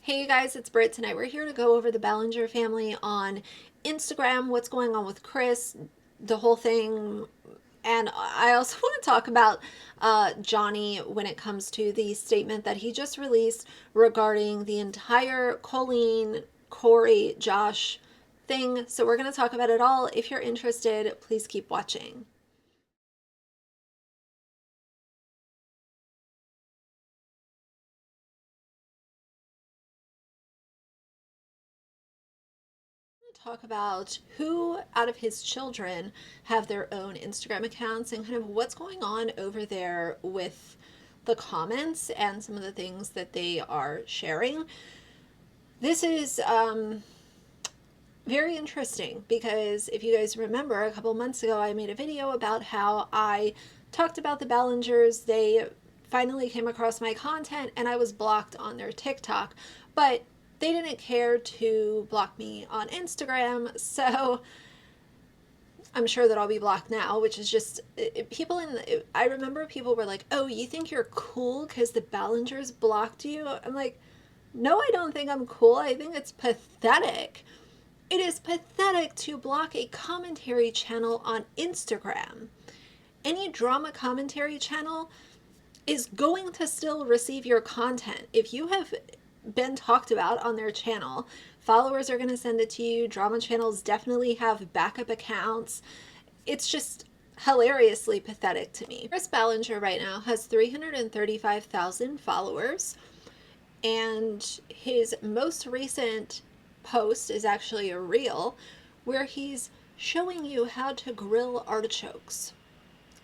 Hey you guys, it's Britt. Tonight we're here to go over the Ballinger family on Instagram, what's going on with Chris, the whole thing, and I also want to talk about Johnny when it comes to the statement that he just released regarding the entire Colleen, Corey, Josh thing. So we're going to talk about it all. If you're interested, please keep watching. Talk about who out of his children have their own Instagram accounts and kind of what's going on over there with the comments and some of the things that they are sharing. This is very interesting because if you guys remember, a couple months ago I made a video about how I talked about the Ballingers. They finally came across my content and I was blocked on their TikTok, but they didn't care to block me on Instagram, so I'm sure that I'll be blocked now, which is just people I remember people were like, oh, you think you're cool because the Ballingers blocked you? I'm like, no, I don't think I'm cool. I think it's pathetic. It is pathetic to block a commentary channel on Instagram. Any drama commentary channel is going to still receive your content. If you have been talked about on their channel, followers are going to send it to you. Drama channels definitely have backup accounts. It's just hilariously pathetic to me. Chris Ballinger right now has 335,000 followers, and his most recent post is actually a reel where he's showing you how to grill artichokes.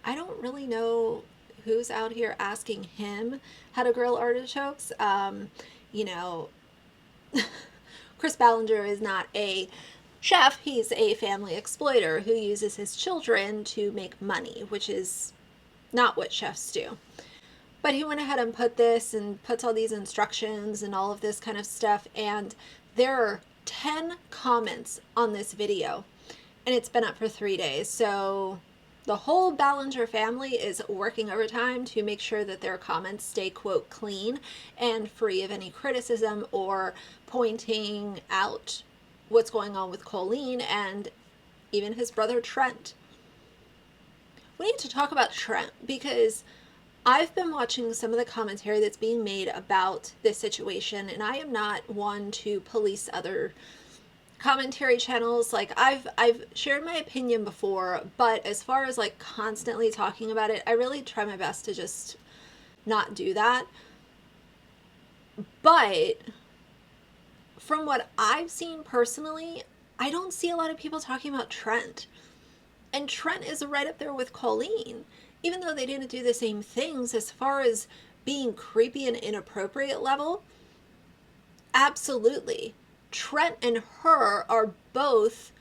I don't really know who's out here asking him how to grill artichokes. You know, Chris Ballinger is not a chef. He's a family exploiter who uses his children to make money, which is not what chefs do. But he went ahead and put this and puts all these instructions and all of this kind of stuff. And there are 10 comments on this video, and it's been up for 3 days. So the whole Ballinger family is working overtime to make sure that their comments stay, quote, clean and free of any criticism or pointing out what's going on with Colleen and even his brother Trent. We need to talk about Trent because I've been watching some of the commentary that's being made about this situation, and I am not one to police other commentary channels. Like I've shared my opinion before, but as far as like constantly talking about it, I really try my best to just not do that. But from what I've seen personally, I don't see a lot of people talking about Trent. And Trent is right up there with Colleen. Even though they didn't do the same things as far as being creepy and inappropriate level, absolutely. Trent and her are both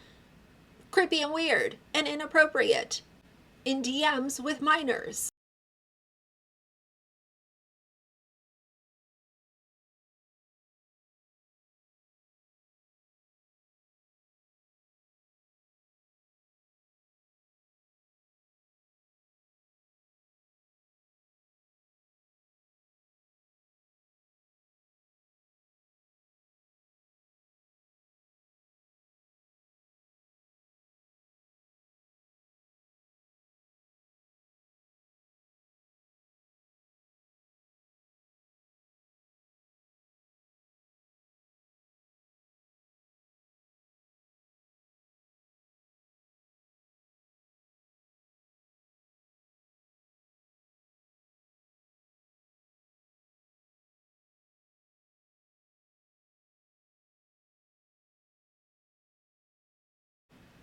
creepy and weird and inappropriate in DMs with minors.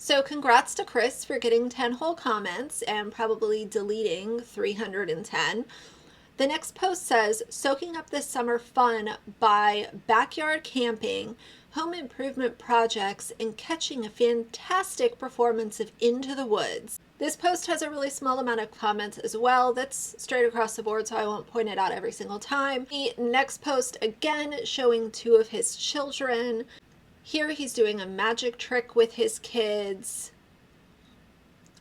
So congrats to Chris for getting 10 whole comments and probably deleting 310. The next post says, soaking up this summer fun by backyard camping, home improvement projects, and catching a fantastic performance of Into the Woods. This post has a really small amount of comments as well. That's straight across the board, so I won't point it out every single time. The next post, again, showing two of his children. Here he's doing a magic trick with his kids.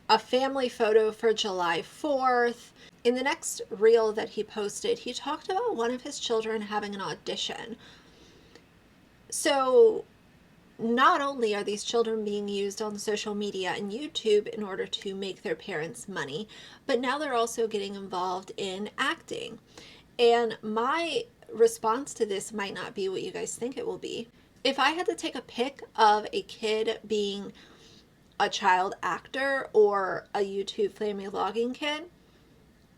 A family photo for July 4th. In the next reel that he posted, he talked about one of his children having an audition. So not only are these children being used on social media and YouTube in order to make their parents money, but now they're also getting involved in acting. And my response to this might not be what you guys think it will be. If I had to take a pic of a kid being a child actor or a YouTube family vlogging kid,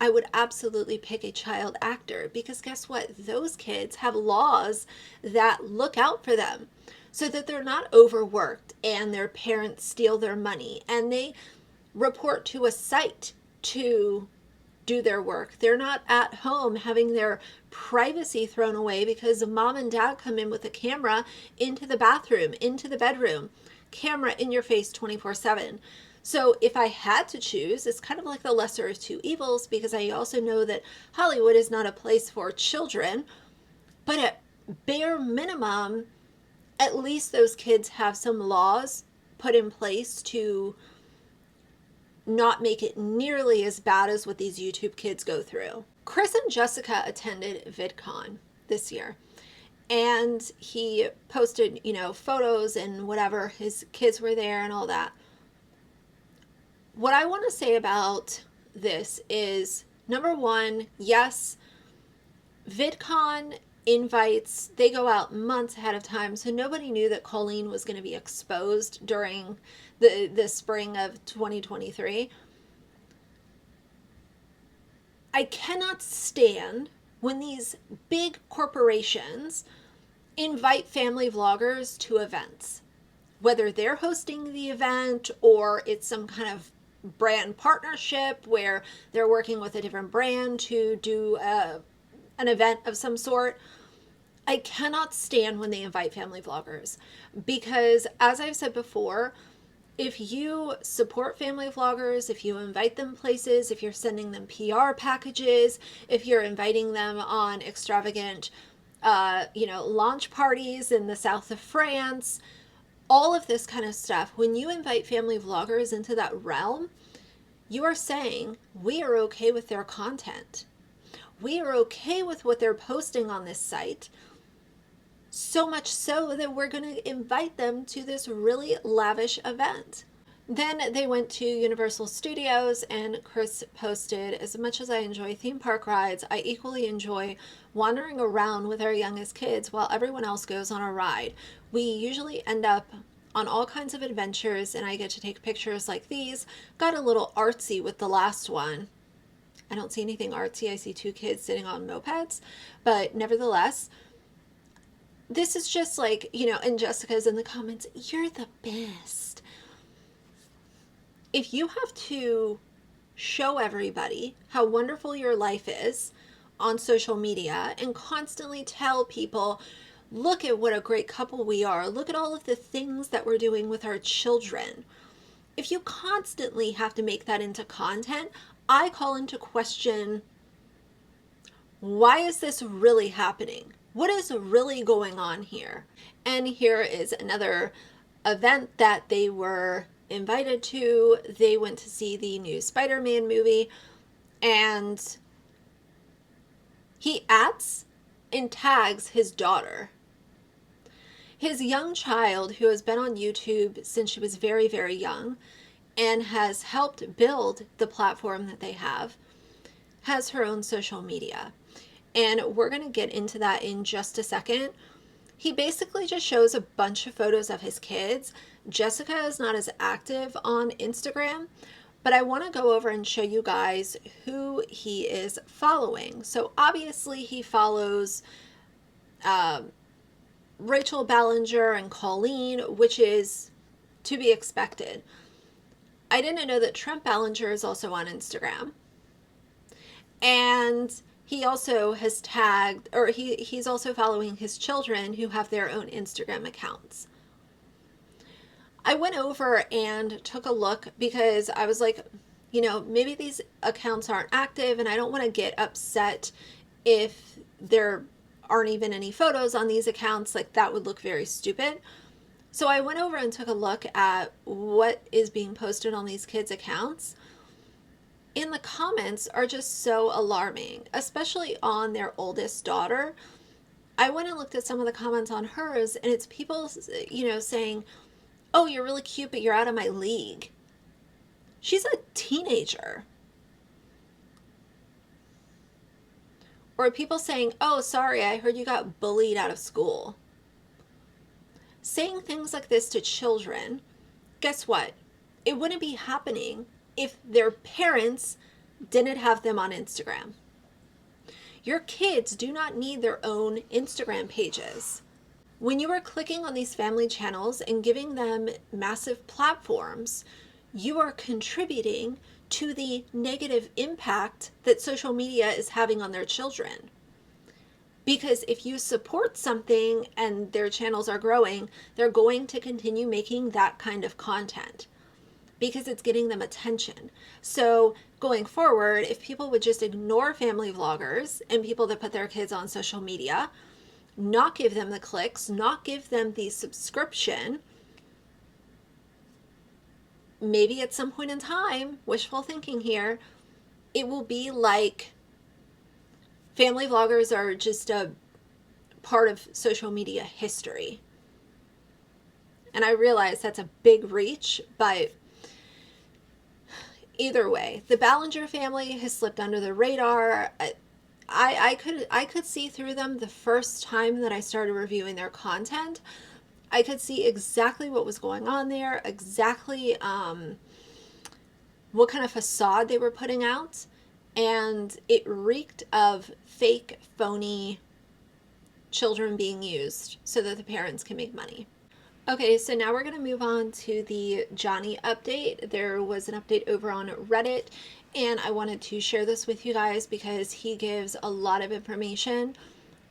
I would absolutely pick a child actor, because guess what? Those kids have laws that look out for them so that they're not overworked and their parents steal their money and they report to a site to do their work. They're not at home having their privacy thrown away because mom and dad come in with a camera into the bathroom, into the bedroom, camera in your face 24/7. So if I had to choose, it's kind of like the lesser of two evils, because I also know that Hollywood is not a place for children, but at bare minimum, at least those kids have some laws put in place to not make it nearly as bad as what these YouTube kids go through. Chris and Jessica attended VidCon this year, and he posted, photos and whatever. His kids were there and all that. What I want to say about this is, number one, yes, VidCon invites, they go out months ahead of time, so nobody knew that Colleen was going to be exposed during the spring of 2023. I cannot stand when these big corporations invite family vloggers to events, whether they're hosting the event or it's some kind of brand partnership where they're working with a different brand to do an event of some sort. I cannot stand when they invite family vloggers, because as I've said before, if you support family vloggers, if you invite them places, if you're sending them PR packages, if you're inviting them on extravagant, launch parties in the south of France, all of this kind of stuff, when you invite family vloggers into that realm, you are saying, we are okay with their content. We are okay with what they're posting on this site. So much so that we're going to invite them to this really lavish event. Then they went to Universal Studios, and Chris posted, as much as I enjoy theme park rides, I equally enjoy wandering around with our youngest kids while everyone else goes on a ride. We usually end up on all kinds of adventures, and I get to take pictures like these. Got a little artsy with the last one. I don't see anything artsy. I see two kids sitting on mopeds, but nevertheless, this is just like, and Jessica's in the comments, you're the best. If you have to show everybody how wonderful your life is on social media and constantly tell people, look at what a great couple we are, look at all of the things that we're doing with our children. If you constantly have to make that into content, I call into question, why is this really happening? What is really going on here? And here is another event that they were invited to. They went to see the new Spider-Man movie, and he ats and tags his daughter. His young child, who has been on YouTube since she was very, very young and has helped build the platform that they have, has her own social media. And we're going to get into that in just a second. He basically just shows a bunch of photos of his kids. Jessica is not as active on Instagram, but I want to go over and show you guys who he is following. So obviously he follows Rachel Ballinger and Colleen, which is to be expected. I didn't know that Trent Ballinger is also on Instagram. And he also has tagged, or he's also following his children who have their own Instagram accounts. I went over and took a look because I was like, maybe these accounts aren't active, and I don't want to get upset if there aren't even any photos on these accounts. Like, that would look very stupid. So I went over and took a look at what is being posted on these kids' accounts. And the comments are just so alarming, especially on their oldest daughter. I went and looked at some of the comments on hers, and it's people, saying, oh, you're really cute, but you're out of my league. She's a teenager. Or people saying, oh, sorry, I heard you got bullied out of school. Saying things like this to children, guess what? It wouldn't be happening if their parents didn't have them on Instagram. Your kids do not need their own Instagram pages. When you are clicking on these family channels and giving them massive platforms, you are contributing to the negative impact that social media is having on their children. Because if you support something and their channels are growing, they're going to continue making that kind of content because it's getting them attention. So going forward, if people would just ignore family vloggers and people that put their kids on social media, not give them the clicks, not give them the subscription, maybe at some point in time, wishful thinking here, it will be like family vloggers are just a part of social media history. And I realize that's a big reach, but either way, the Ballinger family has slipped under the radar. I could see through them the first time that I started reviewing their content. I could see exactly what was going on there, exactly what kind of facade they were putting out, and it reeked of fake, phony children being used so that the parents can make money. Okay, so now we're going to move on to the Johnny update. There was an update over on Reddit, and I wanted to share this with you guys because he gives a lot of information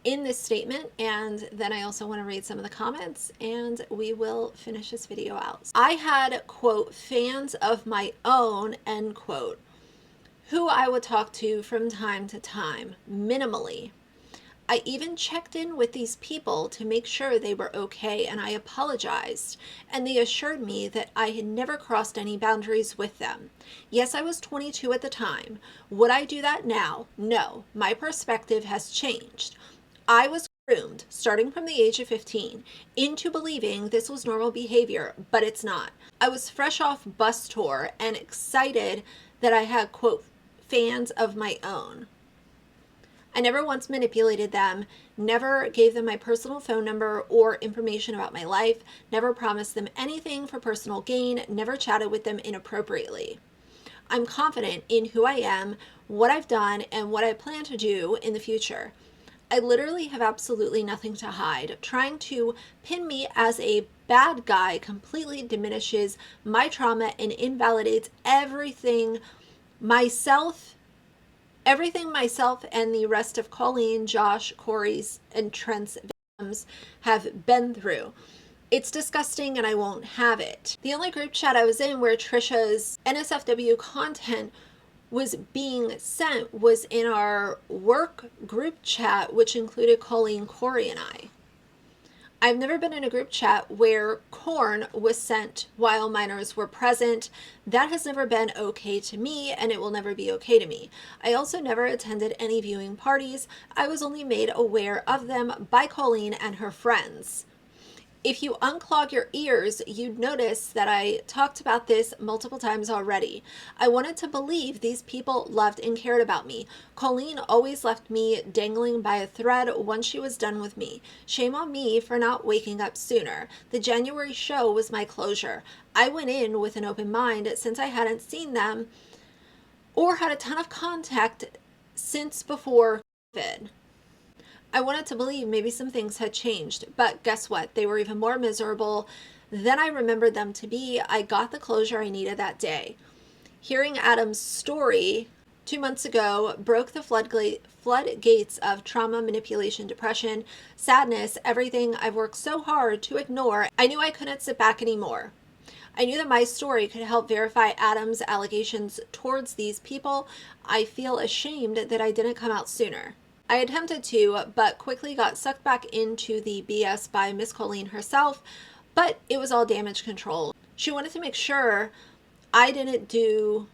in this statement, and then I also want to read some of the comments, and we will finish this video out. I had, quote, fans of my own, end quote, who I would talk to from time to time, minimally. I even checked in with these people to make sure they were okay, and I apologized, and they assured me that I had never crossed any boundaries with them. Yes, I was 22 at the time. Would I do that now? No. My perspective has changed. I was groomed, starting from the age of 15, into believing this was normal behavior, but it's not. I was fresh off bus tour and excited that I had, quote, fans of my own. I never once manipulated them, never gave them my personal phone number or information about my life, never promised them anything for personal gain, never chatted with them inappropriately. I'm confident in who I am, what I've done, and what I plan to do in the future. I literally have absolutely nothing to hide. Trying to pin me as a bad guy completely diminishes my trauma and invalidates everything myself and the rest of Colleen, Josh, Corey's, and Trent's victims have been through. It's disgusting and I won't have it. The only group chat I was in where Trisha's NSFW content was being sent was in our work group chat, which included Colleen, Corey, and I. I've never been in a group chat where corn was sent while minors were present. That has never been okay to me, and it will never be okay to me. I also never attended any viewing parties. I was only made aware of them by Colleen and her friends. If you unclog your ears, you'd notice that I talked about this multiple times already. I wanted to believe these people loved and cared about me. Colleen always left me dangling by a thread once she was done with me. Shame on me for not waking up sooner. The January show was my closure. I went in with an open mind since I hadn't seen them or had a ton of contact since before COVID. I wanted to believe maybe some things had changed, but guess what? They were even more miserable than I remembered them to be. I got the closure I needed that day. Hearing Adam's story 2 months ago broke the floodgates of trauma, manipulation, depression, sadness, everything I've worked so hard to ignore. I knew I couldn't sit back anymore. I knew that my story could help verify Adam's allegations towards these people. I feel ashamed that I didn't come out sooner. I attempted to, but quickly got sucked back into the BS by Miss Colleen herself, but it was all damage control. She wanted to make sure I didn't do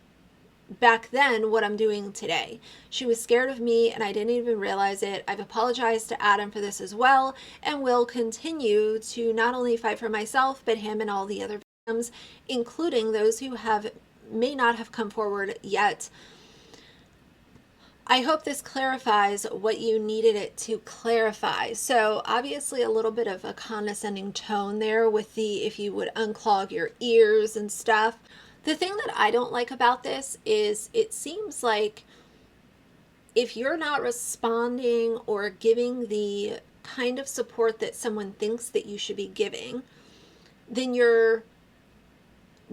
back then what I'm doing today. She was scared of me and I didn't even realize it. I've apologized to Adam for this as well and will continue to not only fight for myself, but him and all the other victims, including those who may not have come forward yet. I hope this clarifies what you needed it to clarify. So obviously a little bit of a condescending tone there with the if you would unclog your ears and stuff. The thing that I don't like about this is it seems like if you're not responding or giving the kind of support that someone thinks that you should be giving, then you're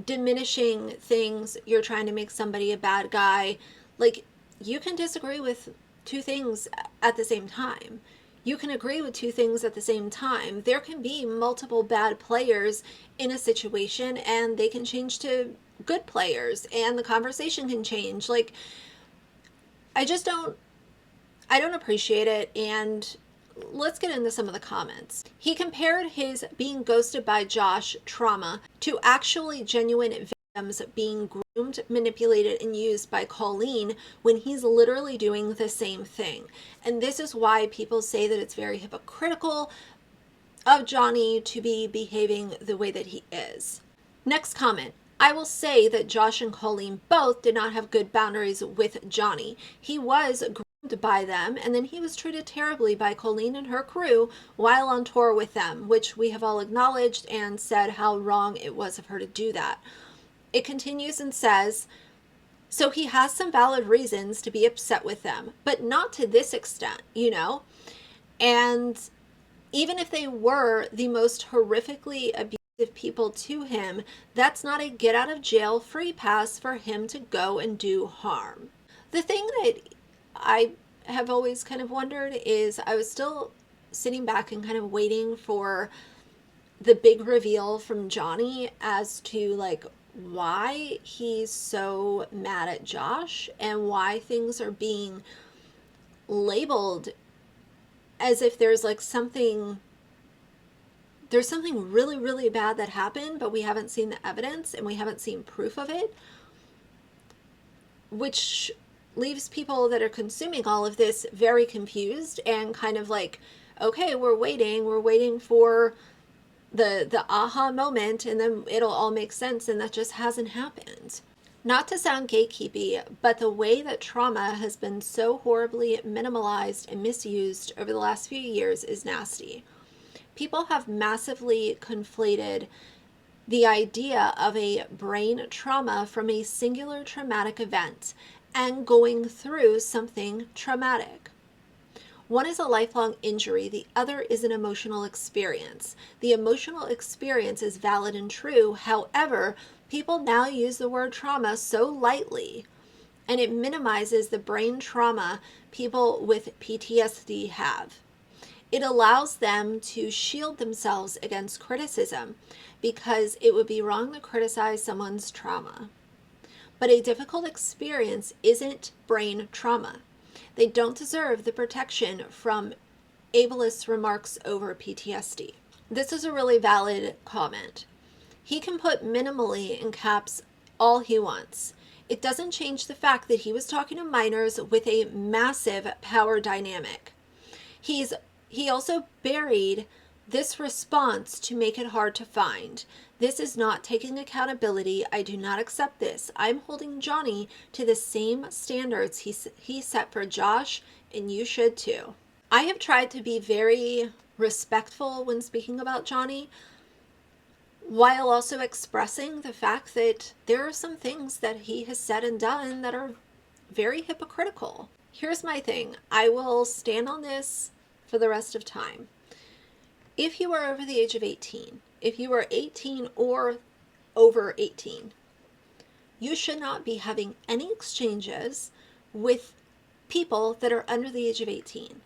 diminishing things. You're trying to make somebody a bad guy. Like, you can disagree with two things at the same time. You can agree with two things at the same time. There can be multiple bad players in a situation and they can change to good players and the conversation can change. Like, I don't appreciate it. And let's get into some of the comments. He compared his being ghosted by Josh trauma to actually genuine victims being groomed, manipulated, and used by Colleen when he's literally doing the same thing. And this is why people say that it's very hypocritical of Johnny to be behaving the way that he is. Next comment. I will say that Josh and Colleen both did not have good boundaries with Johnny. He was groomed by them, and then he was treated terribly by Colleen and her crew while on tour with them, which we have all acknowledged and said how wrong it was of her to do that. It continues and says, so he has some valid reasons to be upset with them, but not to this extent, you know? And even if they were the most horrifically abusive people to him, that's not a get out of jail free pass for him to go and do harm. The thing that I have always kind of wondered is I was still sitting back and kind of waiting for the big reveal from Johnny as to like why he's so mad at Josh and why things are being labeled as if there's something really, really bad that happened, but we haven't seen the evidence and we haven't seen proof of it, which leaves people that are consuming all of this very confused and kind of like, okay, we're waiting for the aha moment and then it'll all make sense, and that just hasn't happened. Not to sound gatekeepy, but the way that trauma has been so horribly minimalized and misused over the last few years is nasty. People have massively conflated the idea of a brain trauma from a singular traumatic event and going through something traumatic. One is a lifelong injury, the other is an emotional experience. The emotional experience is valid and true. However, people now use the word trauma so lightly, and it minimizes the brain trauma people with PTSD have. It allows them to shield themselves against criticism because it would be wrong to criticize someone's trauma. But a difficult experience isn't brain trauma. They don't deserve the protection from ableist remarks over PTSD. This is a really valid comment. He can put minimally in caps all he wants. It doesn't change the fact that he was talking to minors with a massive power dynamic. He also buried this response to make it hard to find. This is not taking accountability. I do not accept this. I'm holding Johnny to the same standards he set for Josh, and you should too. I have tried to be very respectful when speaking about Johnny, while also expressing the fact that there are some things that he has said and done that are very hypocritical. Here's my thing. I will stand on this for the rest of time. If you are over the age of 18, if you are 18 or over 18, you should not be having any exchanges with people that are under the age of 18.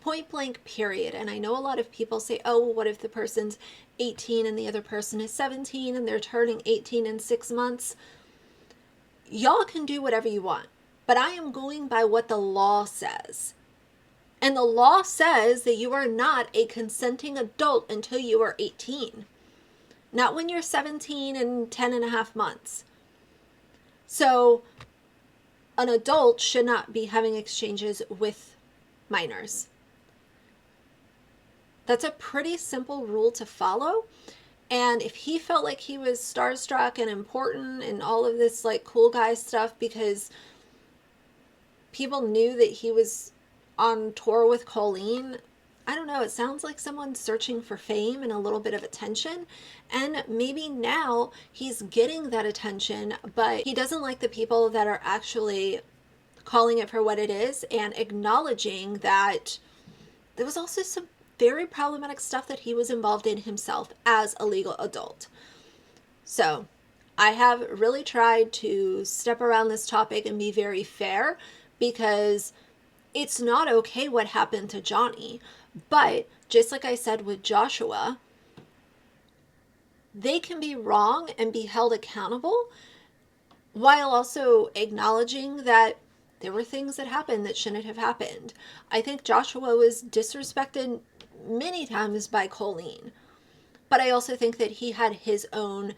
Point blank, period. And I know a lot of people say, oh, well, what if the person's 18 and the other person is 17 and they're turning 18 in 6 months? Y'all can do whatever you want, but I am going by what the law says. And the law says that you are not a consenting adult until you are 18. Not when you're 17 and 10 and a half months. So an adult should not be having exchanges with minors. That's a pretty simple rule to follow. And if he felt like he was starstruck and important and all of this like cool guy stuff because people knew that he was on tour with Colleen, I don't know, it sounds like someone searching for fame and a little bit of attention. And maybe now he's getting that attention, but he doesn't like the people that are actually calling it for what it is and acknowledging that there was also some very problematic stuff that he was involved in himself as a legal adult. So I have really tried to step around this topic and be very fair, because it's not okay what happened to Johnny. But just like I said with Joshua, they can be wrong and be held accountable while also acknowledging that there were things that happened that shouldn't have happened. I think Joshua was disrespected many times by Colleen, but I also think that he had his own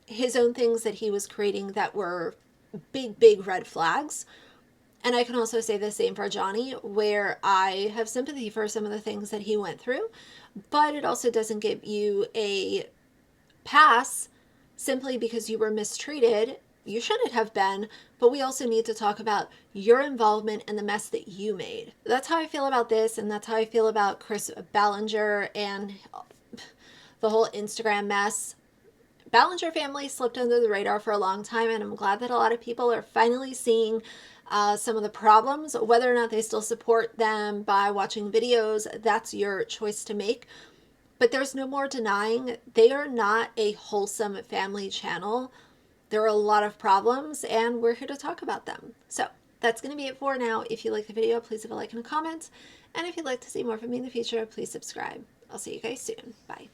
things that he was creating that were big red flags. And I can also say the same for Johnny, where I have sympathy for some of the things that he went through, but it also doesn't give you a pass simply because you were mistreated. You shouldn't have been, but we also need to talk about your involvement and the mess that you made. That's how I feel about this, and that's how I feel about Chris Ballinger and the whole Instagram mess. Ballinger family slipped under the radar for a long time, and I'm glad that a lot of people are finally seeing some of the problems. Whether or not they still support them by watching videos, that's your choice to make. But there's no more denying they are not a wholesome family channel. There are a lot of problems, and we're here to talk about them. So that's going to be it for now. If you like the video, please leave a like and a comment. And if you'd like to see more from me in the future, please subscribe. I'll see you guys soon. Bye.